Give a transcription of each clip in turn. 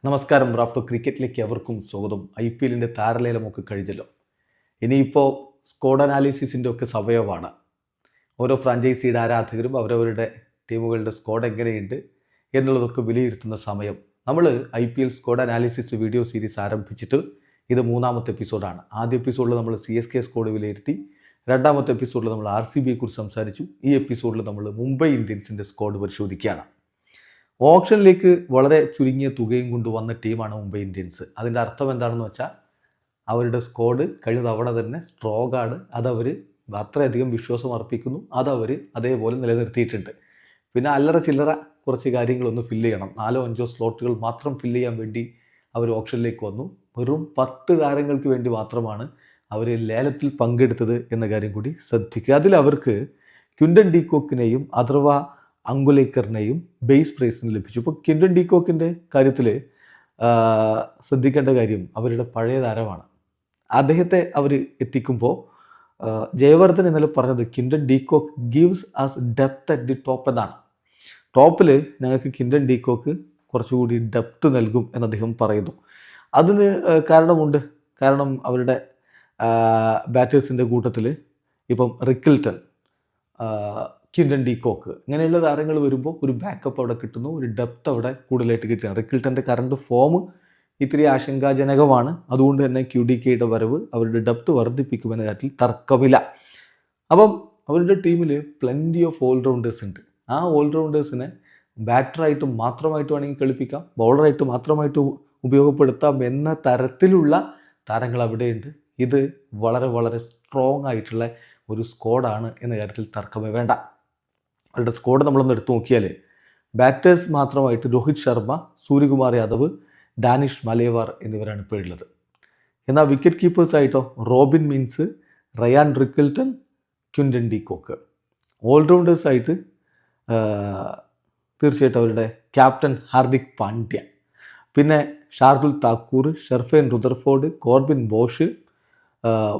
നമസ്കാരം. റാഫ്റ്റോ ക്രിക്കറ്റിലേക്ക് അവർക്കും സ്വാഗതം. IPL താരലേലമൊക്കെ കഴിഞ്ഞല്ലോ. ഇനിയിപ്പോൾ സ്ക്വാഡ് അനാലിസിസിൻ്റെ ഒക്കെ സമയമാണ്. ഓരോ ഫ്രാഞ്ചൈസിയുടെ ആരാധകരും അവരവരുടെ ടീമുകളുടെ സ്ക്വാഡ് എങ്ങനെയുണ്ട് എന്നുള്ളതൊക്കെ വിലയിരുത്തുന്ന സമയം. നമ്മൾ IPL squad analysis video series ആരംഭിച്ചിട്ട് ഇത് 3ാമത്തെ എപ്പിസോഡാണ്. ആദ്യ എപ്പിസോഡിൽ നമ്മൾ CSK സ്ക്വാഡ് വിലയിരുത്തി. 2ാമത്തെ എപ്പിസോഡിൽ നമ്മൾ RCBയെക്കുറിച്ച് സംസാരിച്ചു. ഈ എപ്പിസോഡിൽ നമ്മൾ മുംബൈ ഇന്ത്യൻസിൻ്റെ സ്ക്വാഡ് പരിശോധിക്കുകയാണ്. ഓപ്ഷനിലേക്ക് വളരെ ചുരുങ്ങിയ തുകയും കൊണ്ടുവന്ന ടീമാണ് മുംബൈ ഇന്ത്യൻസ്. അതിൻ്റെ അർത്ഥം എന്താണെന്ന് വെച്ചാൽ അവരുടെ സ്ക്വാഡ് കഴിഞ്ഞ തവണ തന്നെ സ്ട്രോങ് ആണ്. അതവർ അത്രയധികം വിശ്വാസം അർപ്പിക്കുന്നു. അതവർ അതേപോലെ നിലനിർത്തിയിട്ടുണ്ട്. പിന്നെ അല്ലറ ചില്ലറ കുറച്ച് കാര്യങ്ങളൊന്ന് ഫില്ല് ചെയ്യണം. 4-5 സ്ലോട്ടുകൾ മാത്രം ഫില്ല് ചെയ്യാൻ വേണ്ടി അവർ ഓപ്ഷനിലേക്ക് വന്നു. വെറും 10 താരങ്ങൾക്ക് വേണ്ടി മാത്രമാണ് അവർ ലേലത്തിൽ പങ്കെടുത്തത് എന്ന കാര്യം കൂടി ശ്രദ്ധിക്കുക. അതിൽ അവർക്ക് ക്വിൻ്റൻ ഡി കോക്കിനെയും അഥർവ അങ്കുലേക്കറിനെയും ബേസ് പ്രൈസിന് ലഭിച്ചു. ഇപ്പോൾ ക്വിൻ്റൻ ഡി കോക്കിൻ്റെ കാര്യത്തിൽ ശ്രദ്ധിക്കേണ്ട കാര്യം അവരുടെ പഴയ താരമാണ്. അദ്ദേഹത്തെ അവർ എത്തിക്കുമ്പോൾ ജയവർദ്ധൻ ഇന്നലെ പറഞ്ഞത് Quinton de Kock gives us depth at the top എന്നാണ്. ടോപ്പിൽ ഞങ്ങൾക്ക് ക്വിൻ്റൻ ഡി കോക്ക് കുറച്ചുകൂടി ഡെപ്ത് നൽകും എന്ന് അദ്ദേഹം പറയുന്നു. അതിന് കാരണമുണ്ട്. കാരണം അവരുടെ ബാറ്റേഴ്സിൻ്റെ കൂട്ടത്തിൽ ഇപ്പം റിക്കിൾട്ടൺ, ക്വിൻ്റൻ ഡി കോക്ക് ഇങ്ങനെയുള്ള താരങ്ങൾ വരുമ്പോൾ ഒരു ബാക്കപ്പ് അവിടെ കിട്ടുന്നു, ഒരു ഡെപ്ത് അവിടെ കൂടുതലായിട്ട് കിട്ടുകയാണ്. റിക്കിൾട്ടൻ്റെ കറണ്ട് ഫോം ഇത്തിരി ആശങ്കാജനകമാണ്. അതുകൊണ്ട് തന്നെ QDKയുടെ വരവ് അവരുടെ ഡെപ്ത് വർദ്ധിപ്പിക്കുമെന്ന കാര്യത്തിൽ തർക്കമില്ല. അപ്പം അവരുടെ ടീമിൽ പ്ലെൻറ്റി ഓഫ് ഓൾറൗണ്ടേഴ്സ് ഉണ്ട്. ആ ഓൾറൗണ്ടേഴ്സിനെ ബാറ്ററായിട്ട് മാത്രമായിട്ട് വേണമെങ്കിൽ കളിപ്പിക്കാം, ബൗളറായിട്ട് മാത്രമായിട്ട് ഉപയോഗപ്പെടുത്താം എന്ന തരത്തിലുള്ള താരങ്ങൾ അവിടെയുണ്ട്. ഇത് വളരെ വളരെ സ്ട്രോങ് ആയിട്ടുള്ള ഒരു സ്ക്വാഡാണ് എന്ന കാര്യത്തിൽ തർക്കമേ വേണ്ട. അവരുടെ സ്ക്വാഡ് നമ്മളൊന്ന് എടുത്തു നോക്കിയാൽ ബാറ്റേഴ്സ് മാത്രമായിട്ട് രോഹിത് ശർമ്മ, സൂര്യകുമാർ യാദവ്, ഡാനിഷ് മലേവാർ എന്നിവരാണ് ഇപ്പോൾ ഉള്ളത്. എന്നാൽ വിക്കറ്റ് കീപ്പേഴ്സായിട്ടോ Robin Minz, Ryan Rickelton, Quinton de Kock. ഓൾറൗണ്ടേഴ്സായിട്ട് തീർച്ചയായിട്ടും അവരുടെ ക്യാപ്റ്റൻ ഹാർദിക് പാണ്ഡ്യ, പിന്നെ Shardul Thakur, Sherfane Rutherford, Corbin Bosch,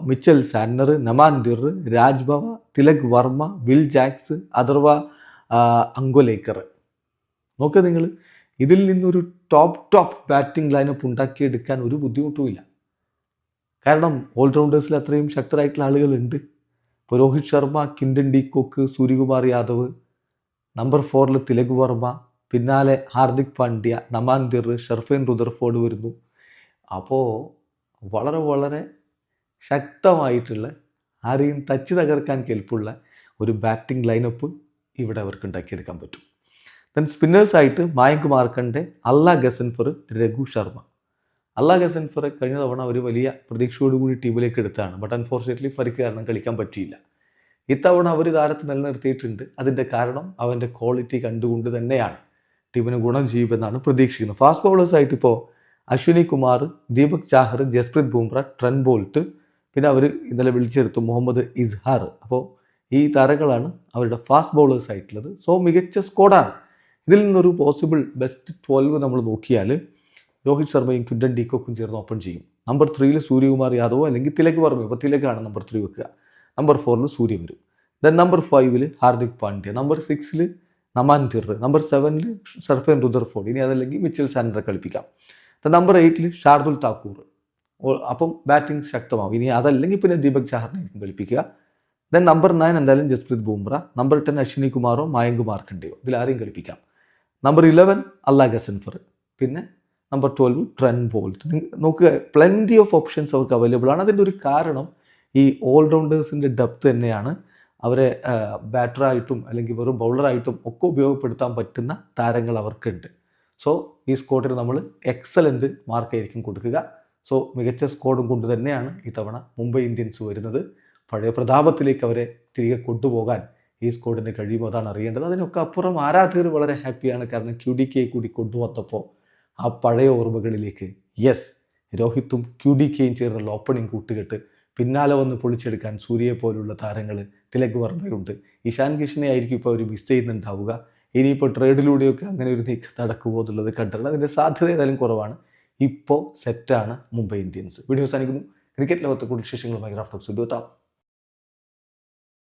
Mitchell Santner, Naman Dhir, Rajbawa, Tilak Varma, Will Jacks, Atharva Ankolekar. നോക്കുക നിങ്ങൾ, ഇതിൽ നിന്നൊരു ടോപ്പ് ബാറ്റിംഗ് ലൈനപ്പ് ഉണ്ടാക്കിയെടുക്കാൻ ഒരു ബുദ്ധിമുട്ടുമില്ല. കാരണം ഓൾറൗണ്ടേഴ്സിൽ അത്രയും ശക്തരായിട്ടുള്ള ആളുകളുണ്ട്. ഇപ്പോൾ Rohit Sharma, Quinton de coke, Suryakumar Yadav, number 4 Tilak Varma, പിന്നാലെ ഹാർദിക് പാണ്ഡ്യ, നമാൻ ദിർ, ഷെർഫേൻ റുദർഫോർഡ് വരുന്നു. അപ്പോൾ വളരെ വളരെ ശക്തമായിട്ടുള്ള, ആരെയും തച്ച് തകർക്കാൻ കെൽപ്പുള്ള ഒരു ബാറ്റിംഗ് ലൈനപ്പ് ഇവിടെ അവർക്ക് ഉണ്ടാക്കിയെടുക്കാൻ പറ്റും. ദെൻ സ്പിന്നേഴ്സായിട്ട് മായങ്ക് മാർക്കണ്ടെ, അല്ല ഗസൻഫർ, രഘു ശർമ്മ. അല്ല ഗസൻഫർ കഴിഞ്ഞ തവണ ഒരു വലിയ പ്രതീക്ഷയോടുകൂടി ടീമിലേക്ക് എടുത്താണ്. ബട്ട് അൺഫോർച്യുനേറ്റ്ലി പരിക്ക് കാരണം കളിക്കാൻ പറ്റിയില്ല. ഇത്തവണ അവർ താരത്തെ നിലനിർത്തിയിട്ടുണ്ട്. അതിൻ്റെ കാരണം അവൻ്റെ ക്വാളിറ്റി കണ്ടുകൊണ്ട് തന്നെയാണ്. ടീമിന് ഗുണം ചെയ്യുമെന്നാണ് പ്രതീക്ഷിക്കുന്നത്. ഫാസ്റ്റ് ബൗളേഴ്സായിട്ട് ഇപ്പോൾ അശ്വിനി കുമാർ, ദീപക് ചാഹർ, ജസ്പ്രീത് ബുംറ, ട്രെൻ ബോൾട്ട്, പിന്നെ അവർ ഇന്നലെ വിളിച്ചെടുത്തു മുഹമ്മദ് ഇസ്ഹാർ. അപ്പോൾ ഈ താരങ്ങളാണ് അവരുടെ ഫാസ്റ്റ് ബൗളേഴ്സ് ആയിട്ടുള്ളത്. സോ മികച്ച സ്ക്വാഡാണ്. ഇതിൽ നിന്നൊരു പോസിബിൾ ബെസ്റ്റ് 12 നമ്മൾ നോക്കിയാൽ രോഹിത് ശർമ്മയും ക്വിൻ്റൻ ഡി കോക്കും ചേർന്ന് ഓപ്പൺ ചെയ്യും. നമ്പർ 3 സൂര്യകുമാർ യാദവോ അല്ലെങ്കിൽ തിലക് വർമ്മയോ. ഇപ്പോൾ തിലകാണ് നമ്പർ 3 വെക്കുക. നമ്പർ 4 സൂര്യ വരും. Then number 5 Hardik Pandya, number 6 Naman Dhir, number 7 Sherfane Rutherford, ഇനി അതല്ലെങ്കിൽ മിച്ചൽ സാന്നറെ കളിപ്പിക്കാം. നമ്പർ 8 ഷാർദുൽ താക്കൂർ. അപ്പം ബാറ്റിംഗ് ശക്തമാവും. ഇനി അതല്ലെങ്കിൽ പിന്നെ ദീപക് ചാഹറിനായിരിക്കും കളിപ്പിക്കുക. ദെൻ നമ്പർ 9 എന്തായാലും ജസ്പ്രീത് ബുംറ, നമ്പർ 10 അശ്വിനി കുമാറോ മായങ്ക് മാർക്കണ്ഡെയോ, ഇതിൽ ആരെയും കളിപ്പിക്കാം. നമ്പർ 11 അല്ല ഗസൻഫർ, പിന്നെ നമ്പർ 12 ട്രെൻ ബോൾട്ട്. നോക്കുക, പ്ലെൻറ്റി ഓഫ് ഓപ്ഷൻസ് അവർക്ക് അവൈലബിൾ ആണ്. അതിൻ്റെ ഒരു കാരണം ഈ ഓൾറൗണ്ടേഴ്സിൻ്റെ ഡെപ്ത് തന്നെയാണ്. അവരെ ബാറ്ററായിട്ടും അല്ലെങ്കിൽ വെറും ബൗളറായിട്ടും ഒക്കെ ഉപയോഗപ്പെടുത്താൻ പറ്റുന്ന താരങ്ങൾ അവർക്കുണ്ട്. സോ ഈ സ്ക്വാഡിന് നമ്മൾ എക്സലൻറ്റ് മാർക്കായിരിക്കും കൊടുക്കുക. സോ മികച്ച സ്ക്വാഡും കൊണ്ട് തന്നെയാണ് ഇത്തവണ മുംബൈ ഇന്ത്യൻസ് വരുന്നത്. പഴയ പ്രതാപത്തിലേക്ക് അവരെ തിരികെ കൊണ്ടുപോകാൻ ഈ സ്ക്വാഡിന് കഴിയുമോ, അതാണ് അറിയേണ്ടത്. അതിനൊക്കെ അപ്പുറം ആരാധകർ വളരെ ഹാപ്പിയാണ്. കാരണം QDK കൂടി കൊണ്ടുവന്നപ്പോൾ ആ പഴയ ഓർമ്മകളിലേക്ക് രോഹിത്തും QDKയും ചേർന്നുള്ള ഓപ്പണിംഗ് കൂട്ടുകെട്ട്, പിന്നാലെ വന്ന് പൊളിച്ചെടുക്കാൻ സൂര്യയെ പോലുള്ള താരങ്ങൾ, തിലക് വർമ്മയുണ്ട്. ഇഷാൻ കിഷനെ ആയിരിക്കും ഇപ്പോൾ അവർ മിസ് ചെയ്യുന്നുണ്ടാവുക. ഇനിയിപ്പോൾ ട്രേഡിലൂടെയൊക്കെ അങ്ങനെ ഒരു നീക്കം നടക്കുമോ എന്നുള്ളത് കണ്ടിട്ടുണ്ട്. അതിൻ്റെ സാധ്യത ഏതായാലും കുറവാണ്. ഇപ്പോൾ സെറ്റാണ് മുംബൈ ഇന്ത്യൻസ്. വീഡിയോ അവസാനിക്കുന്നു. ക്രിക്കറ്റ് ലോകത്തെ കൂടുതൽ വിശേഷങ്ങളുമായി റാഫ്റ്റോക്സ്.